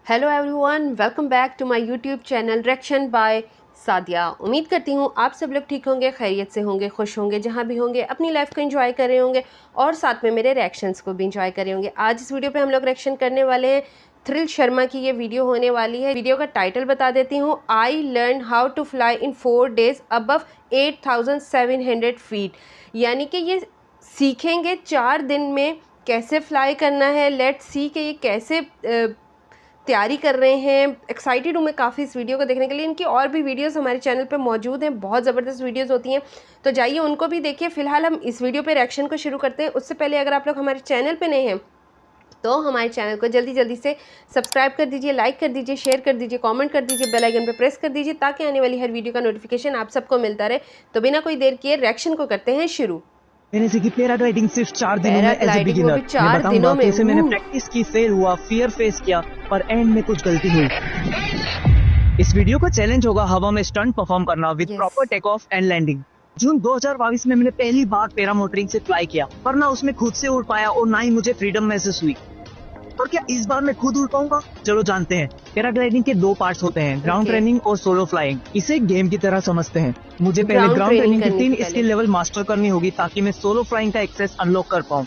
Hello everyone, welcome back to my YouTube channel reaction by Sadia. उम्मीद करती हूँ आप सब लोग ठीक होंगे, खैरियत से होंगे, खुश होंगे, जहाँ भी होंगे अपनी लाइफ को एंजॉय कर रहे होंगे और साथ में मेरे रिएक्शंस को भी एंजॉय कर रहे होंगे। आज इस वीडियो पे हम लोग रिएक्शन करने वाले हैं थ्रिल शर्मा की ये वीडियो होने वाली है। वीडियो का टाइटल बता देती हूँ, I learn how to fly in 4 days above 8700 feet. यानी कि ये सीखेंगे 4 दिन में कैसे फ्लाई करना है। लेट्स सी कि ये कैसे तैयारी कर रहे हैं। एक्साइटेड हूँ मैं काफ़ी इस वीडियो को देखने के लिए। इनकी और भी वीडियोस हमारे चैनल पे मौजूद हैं, बहुत ज़बरदस्त वीडियोस होती हैं, तो जाइए उनको भी देखिए। फिलहाल हम इस वीडियो पे रिएक्शन को शुरू करते हैं। उससे पहले अगर आप लोग हमारे चैनल पे नए हैं तो हमारे चैनल को जल्दी से सब्सक्राइब कर दीजिए, लाइक कर दीजिए, शेयर कर दीजिए, कमेंट कर दीजिए, बेल आइकन पे प्रेस कर दीजिए ताकि आने वाली हर वीडियो का नोटिफिकेशन आप सबको मिलता रहे। तो बिना कोई देर किए रिएक्शन को करते हैं शुरू। मैंने सीखी पैराग्लाइडिंग सिर्फ 4 दिनों में एज ए बिगिनर। मैं 4 दिनों में कैसे मैंने प्रैक्टिस की, फेल हुआ, फियर फेस किया, पर एंड में कुछ गलती हुई। इस वीडियो का चैलेंज होगा हवा में स्टंट परफॉर्म करना with proper take off and landing. June 2022 में मैंने पहली बार पैरामोटरिंग से फ्लाई किया, पर ना उसमें खुद से उड़ पाया और ना ही मुझे फ्रीडम महसूस हुई। और क्या इस बार मैं खुद उड़ पाऊंगा? चलो जानते हैं। पैराग्लाइडिंग के 2 पार्ट्स होते हैं, ग्राउंड ट्रेनिंग और सोलो फ्लाइंग। इसे एक गेम की तरह समझते हैं। मुझे पहले ग्राउंड ट्रेनिंग की 3 स्किल लेवल मास्टर करनी होगी ताकि मैं सोलो फ्लाइंग का एक्सेस अनलॉक कर पाऊं।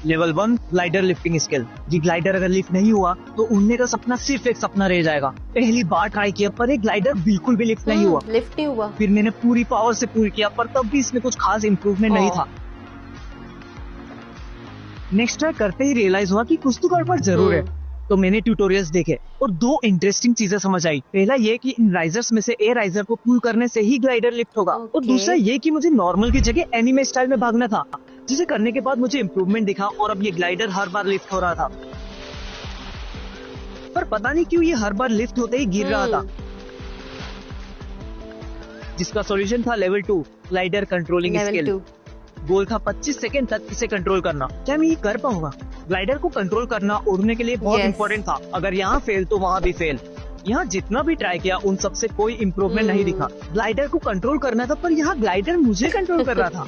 Level 1 glider lifting skill. जी ग्लाइडर अगर लिफ्ट नहीं हुआ तो उड़ने का सपना सिर्फ एक सपना रह जाएगा। पहली बार ट्राई किया पर एक ग्लाइडर बिल्कुल भी लिफ्ट नहीं हुआ। फिर मैंने पूरी पावर से पूरी किया पर तब भी इसमें कुछ खास इम्प्रूवमेंट नहीं था। नेक्स्ट ट्राई करते ही रियलाइज हुआ कि कुछ तो गड़बड़ जरूर है। तो मैंने ट्यूटोरियल्स देखे और 2 इंटरेस्टिंग चीजें समझ आई। पहला ये कि इन राइजर्स में से ए राइजर को पुल करने से ही ग्लाइडर लिफ्ट होगा। और दूसरा ये कि मुझे नॉर्मल की जगह एनिमे स्टाइल में भागना था, जिसे करने के बाद मुझे इम्प्रूवमेंट दिखा और अब ये ग्लाइडर हर बार लिफ्ट हो रहा था। पर पता नहीं क्यों ये हर बार लिफ्ट होते ही गिर रहा था, जिसका सॉल्यूशन था लेवल 2 ग्लाइडर कंट्रोलिंग स्किल। गोल था 25 सेकंड तक इसे कंट्रोल करना। क्या मैं ये कर पाऊंगा? ग्लाइडर को कंट्रोल करना उड़ने के लिए बहुत इम्पोर्टेंट था। अगर यहाँ फेल तो वहाँ भी फेल। यहाँ जितना भी ट्राई किया उन सबसे कोई इम्प्रूवमेंट नहीं दिखा। ग्लाइडर को कंट्रोल करना था पर यहाँ ग्लाइडर मुझे कंट्रोल कर रहा था।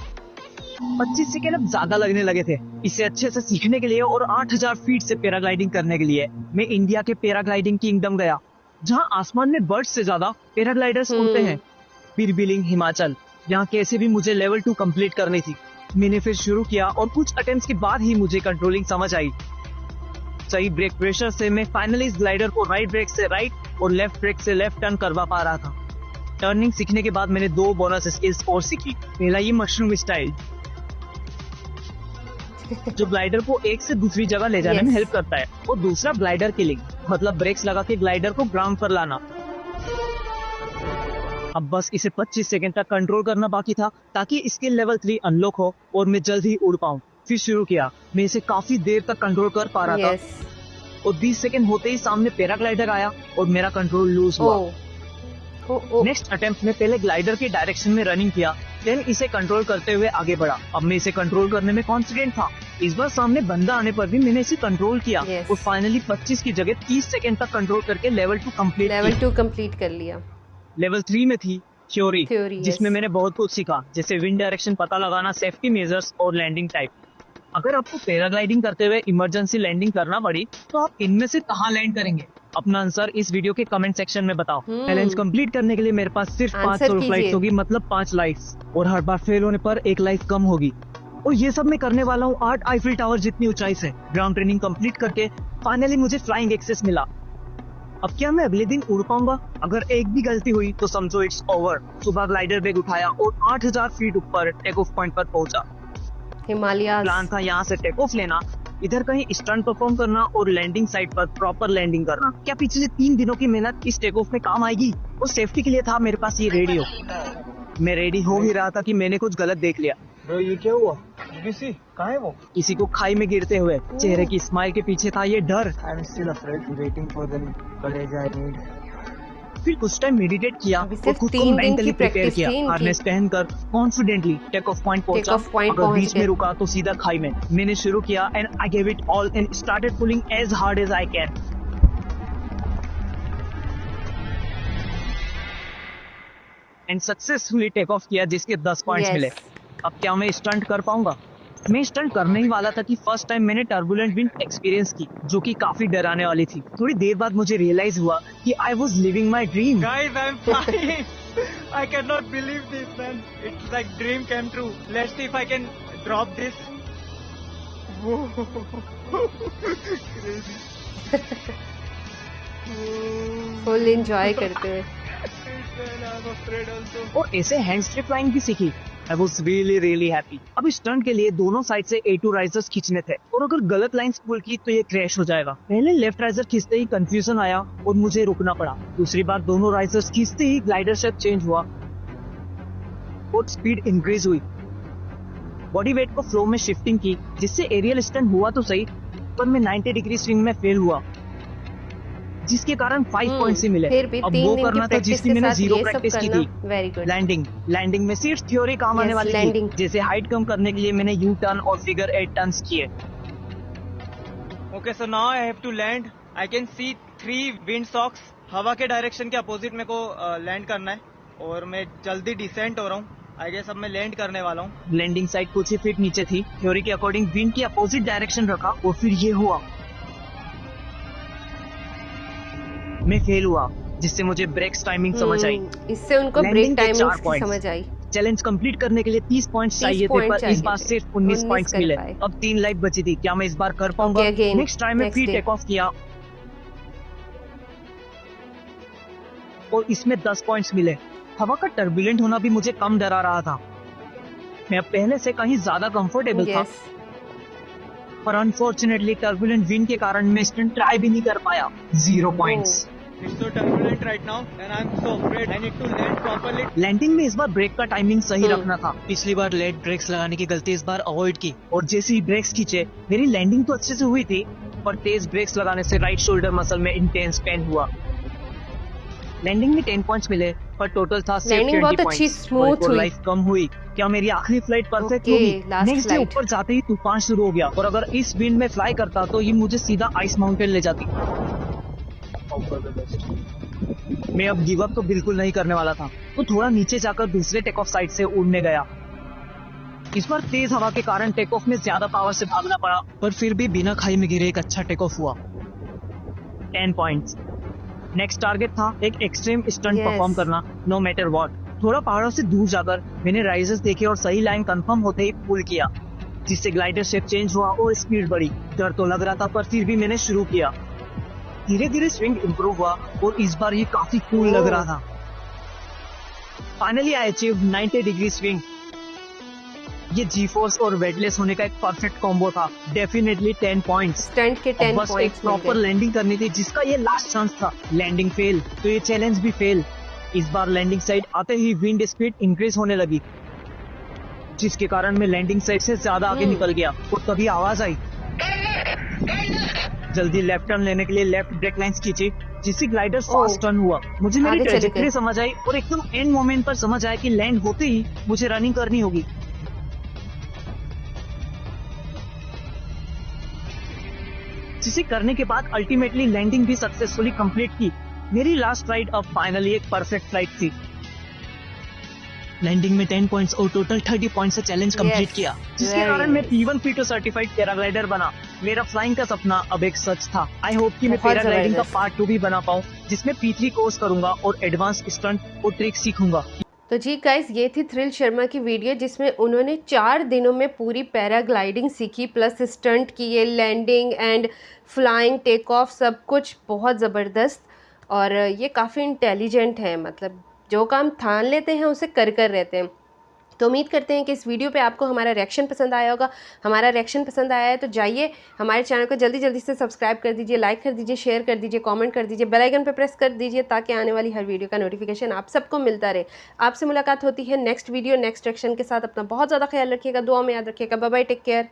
25 सेकंड अब ज्यादा लगने लगे थे। इसे अच्छे से सीखने के लिए और 8000 फीट से पैराग्लाइडिंग करने के लिए मैं इंडिया के पैराग्लाइडिंग किंगडम गया, जहाँ आसमान में बर्ड्स से ज्यादा पैराग्लाइडर्स उड़ते हैं। फिर बिलिंग हिमाचल, यहाँ कैसे भी मुझे लेवल 2 कंप्लीट करनी थी। मैंने फिर शुरू किया और कुछ अटेम्प्ट्स के बाद ही मुझे कंट्रोलिंग समझ आई। सही ब्रेक प्रेशर से मैं फाइनली इस ग्लाइडर को राइट ब्रेक से राइट और लेफ्ट ब्रेक से लेफ्ट टर्न करवा पा रहा था। टर्निंग सीखने के बाद मैंने 2 बोनस स्किल्स और सीखी। पहला ये मशरूम स्टाइल, जो ग्लाइडर को एक से दूसरी जगह ले जाने में हेल्प करता है, और दूसरा ग्लाइडर किलिंग, मतलब ब्रेक्स लगा के ग्लाइडर को ग्राउंड पर लाना। अब बस इसे 25 सेकंड तक कंट्रोल करना बाकी था ताकि स्किल लेवल 3 अनलॉक हो और मैं जल्द ही उड़ पाऊं। फिर शुरू किया। मैं इसे काफी देर तक कंट्रोल कर पा रहा था और 20 सेकंड होते ही सामने पैराग्लाइडर आया और मेरा कंट्रोल लूज हुआ। नेक्स्ट अटेम्प्ट में पहले ग्लाइडर के डायरेक्शन में रनिंग किया, देन इसे कंट्रोल करते हुए आगे बढ़ा। अब मैं इसे कंट्रोल करने में कॉन्फिडेंट था। इस बार सामने बंदा आने पर भी मैंने इसे कंट्रोल किया और फाइनली 25 की जगह 30 सेकंड तक कंट्रोल करके लेवल 2 कंप्लीट कर लिया। लेवल 3 में थी थ्योरी, जिसमें मैंने बहुत कुछ सीखा, जैसे विंड डायरेक्शन पता लगाना, सेफ्टी मेजर्स और लैंडिंग टाइप। अगर आपको पैराग्लाइडिंग करते हुए इमरजेंसी लैंडिंग करना पड़ी तो आप इनमें से कहाँ लैंड करेंगे? अपना आंसर इस वीडियो के कमेंट सेक्शन में बताओ। चैलेंज कंप्लीट करने के लिए मेरे पास सिर्फ 5 सोलो फ्लाइट्स होगी, मतलब 5 लाइफ्स, और हर बार फेल होने पर 1 लाइफ कम होगी। और ये सब मैं करने वाला हूँ 8 आईफिल टावर जितनी ऊंचाई से। ग्राउंड ट्रेनिंग कंप्लीट करके फाइनली मुझे फ्लाइंग एक्सेस मिला। अब क्या मैं अगले दिन उड़ पाऊंगा? अगर एक भी गलती हुई तो समझो इट्स ओवर। सुबह ग्लाइडर बैग उठाया और 8000 फीट ऊपर टेक ऑफ पॉइंट पर पहुंचा। हिमालय प्लान था यहाँ से टेक ऑफ लेना, इधर कहीं स्टंट परफॉर्म करना और लैंडिंग साइट पर प्रॉपर लैंडिंग करना। क्या पिछले 3 दिनों की मेहनत इस टेक ऑफ में काम आएगी? और सेफ्टी के लिए था मेरे पास ये रेडियो। मैं रेडी हो ही रहा था कि मैंने कुछ गलत देख लिया। ये क्या हुआ? कहाँ है वो? किसी को खाई में गिरते हुए। चेहरे की स्माइल के पीछे था ये डर। फिर कुछ टाइम मेडिटेट किया और खुद को मेंटली प्रिपेयर किया। हार्नेस पहनकर कॉन्फिडेंटली टेक ऑफ पॉइंट पहुंचा। अगर बीच में रुका तो सीधा खाई में। मैंने शुरू किया and I give it all and started pulling as hard as I can. And successfully take off किया, जिसके 10 पॉइंट्स मिले। अब क्या मैं स्टंट कर पाऊंगा? मैं स्टंट करने ही वाला था कि फर्स्ट टाइम मैंने टर्बुलेंट विंड एक्सपीरियंस की, जो कि काफी डराने वाली थी। थोड़ी देर बाद मुझे रियलाइज हुआ कि I was living my dream. Guys, I'm flying. I cannot believe this, man. It's like dream came true. Let's see if I can drop this. Whoa. Crazy. Full enjoy करते हुए। Man, I'm afraid also. और ऐसे hand strip flying भी सीखी। I was really happy। अब stunt के लिए दोनों साइड से A2 राइजर्स खींचने थे, और अगर गलत लाइन पुल की तो ये क्रैश हो जाएगा। पहले लेफ्ट राइजर खींचते ही कंफ्यूजन आया और मुझे रुकना पड़ा। दूसरी बार दोनों राइजर्स खींचते ही ग्लाइडर शेप चेंज हुआ और स्पीड इंक्रीज हुई। बॉडी वेट को फ्लो में शिफ्टिंग की, जिससे एरियल स्टंट हुआ तो सही, पर मैं 90 डिग्री स्विंग में फेल हुआ, जिसके कारण 5 पॉइंट्स ही मिले। फिर भी अब 3 वो दिन की करना था प्रैक्टिस जिसकी के मैंने साथ जीरो ये सब प्रैक्टिस की करना थी। Very good. लैंडिंग में सिर्फ थ्योरी काम आने Yes, वाली landing। थी। जैसे हाइट कम करने के लिए मैंने यू टर्न और फिगर 8 टर्न्स किए। Okay, so now I have to land. I can see 3 wind socks. हवा के डायरेक्शन के अपोजिट मेरे को लैंड करना है, और मैं जल्दी डिसेंट हो रहा हूँ। आई गेस अब मैं लैंड करने वाला हूँ। लैंडिंग साइड कुछ ही फीट नीचे थी। थ्योरी के अकॉर्डिंग विंड की अपोजिट डायरेक्शन रखा और फिर ये हुआ। मैं फेल हुआ, जिससे मुझे ब्रेक्स टाइमिंग समझ आई। इससे उनको Landing ब्रेक के टाइमिंग 4 points। समझ आई। चैलेंज कंप्लीट करने के लिए 30 पॉइंट्स 30 चाहिए थे, point पर इस चाहिए बार थे। सिर्फ 19 पॉइंट्स कर मिले। पाए। अब 3 लाइफ बची थी। क्या मैं इस बार कर पाऊंगा? Okay, again, नेक्स्ट टाइम में next फिर day। टेक ऑफ किया और इसमें 10 पॉइंट्स मिले। हवा का टर्बुलेंट होना भी मुझे कम डरा रहा था। मैं अब पहले से कहीं ज्यादा कंफर्टेबल था, Yes। पर अनफॉर्चुनेटली टर्बुलेंट विंड के कारण मैं स्टंट ट्राई भी नहीं कर पाया। 0 points. It's so turbulent right now, and I'm so afraid. I need to land properly. Landing में इस बार ब्रेक का टाइमिंग सही रखना था। पिछली बार लेट ब्रेक्स लगाने की गलती इस बार अवॉइड की। और जैसे ही ब्रेक्स खींचे, मेरी लैंडिंग तो अच्छे से हुई थी, पर तेज ब्रेक्स लगाने से राइट शोल्डर मसल में इंटेंस पेन हुआ। लैंडिंग में 10 पॉइंट्स मिले, पर टोटल था सिर्फ लैंडिंग 20 बहुत पॉइंट्स। अच्छी स्मूथ हुई। लाइफ कम हुई। क्या मेरी आखिरी फ्लाइट परफेक्ट Okay, होगी? last next day flight। ऊपर जाते ही तूफान शुरू हो गया, और अगर इस विंड में फ्लाई करता तो ये मुझे सीधा आइस माउंटेन ले जाती। मैं अब गिव अप तो बिल्कुल नहीं करने वाला था, तो थोड़ा नीचे जाकर दूसरे टेक ऑफ साइड से उड़ने गया। इस बार तेज हवा के कारण टेक ऑफ में ज्यादा पावर से भागना पड़ा, पर फिर भी बिना खाई में गिरे एक अच्छा टेक ऑफ हुआ। 10 पॉइंट्स। नेक्स्ट टारगेट था एक एक्सट्रीम स्टंट Yes। परफॉर्म करना, नो मैटर व्हाट। थोड़ा पहाड़ों से दूर जाकर मैंने राइजर्स देखे और सही लाइन कंफर्म होते ही पुल किया, जिससे ग्लाइडर शेप चेंज हुआ और स्पीड बढ़ी। डर तो लग रहा था, पर फिर भी मैंने शुरू किया। धीरे धीरे स्विंग इम्प्रूव हुआ और इस बार ये काफी कूल लग रहा था। Finally I achieved 90 degree swing. ये जी फोर्स और वेटलेस होने का एक परफेक्ट कॉम्बो था। Definitely 10 points. स्टंट के 10 बस एक पॉइंट्स मिल प्रॉपर गए। लैंडिंग करनी थी, जिसका ये लास्ट चांस था। लैंडिंग फेल, तो ये चैलेंज भी फेल। इस बार लैंडिंग साइड आते ही विंड स्पीड इंक्रीज होने लगी, जिसके कारण मैं लैंडिंग साइड से ज्यादा आगे निकल गया। और तभी आवाज आई। जल्दी लेफ्ट टर्न लेने के लिए लेफ्ट ब्रेक लाइंस खींची, जिससे ग्लाइडर फास्ट टर्न हुआ। मुझे मेरी आगे चले ट्रेजेक्टरी गए। समझ आई और एकदम एंड मोमेंट पर समझ आया कि लैंड होते ही मुझे रनिंग करनी होगी। जिसे करने के बाद अल्टीमेटली लैंडिंग भी सक्सेसफुली कंप्लीट की। मेरी लास्ट फ्लाइट अब फाइनली एक परफेक्ट फ्लाइट थी। लैंडिंग में 10 पॉइंट्स और टोटल 30 पॉइंट्स से चैलेंज कंप्लीट Yes। किया। जिसके Very कारण मैं nice। P1 P2 certified paraglider बना। मेरा फ्लाइंग का सपना अब एक सच था। आई होप कि मैं बहुत पैराग्लाइडिंग का जबरदस्त। पार्ट 2 भी बना पाऊँ, जिसमें P3 कोर्स करूंगा और एडवांस स्टंट और ट्रिक सीखूंगा। तो जी गाइस, ये थी थ्रिल शर्मा की वीडियो, जिसमें उन्होंने 4 दिनों में पूरी पैराग्लाइडिंग सीखी, प्लस स्टंट किए, landing and flying, take off, सब कुछ बहुत ज़बरदस्त। और ये काफ़ी इंटेलिजेंट है, मतलब जो काम ठान लेते हैं उसे कर रहते हैं। तो उम्मीद करते हैं कि इस वीडियो पे आपको हमारा रिएक्शन पसंद आया होगा। हमारा रिएक्शन पसंद आया है तो जाइए हमारे चैनल को जल्दी से सब्सक्राइब कर दीजिए, लाइक कर दीजिए, शेयर कर दीजिए, कमेंट कर दीजिए, बेल आइकन पे प्रेस कर दीजिए, ताकि आने वाली हर वीडियो का नोटिफिकेशन आप सबको मिलता रहे। आपसे मुलाकात होती है नेक्स्ट वीडियो नेक्स्ट रिएक्शन के साथ। अपना बहुत ज़्यादा ख्याल रखिएगा, दुआ में याद रखिएगा। Bye bye, take care.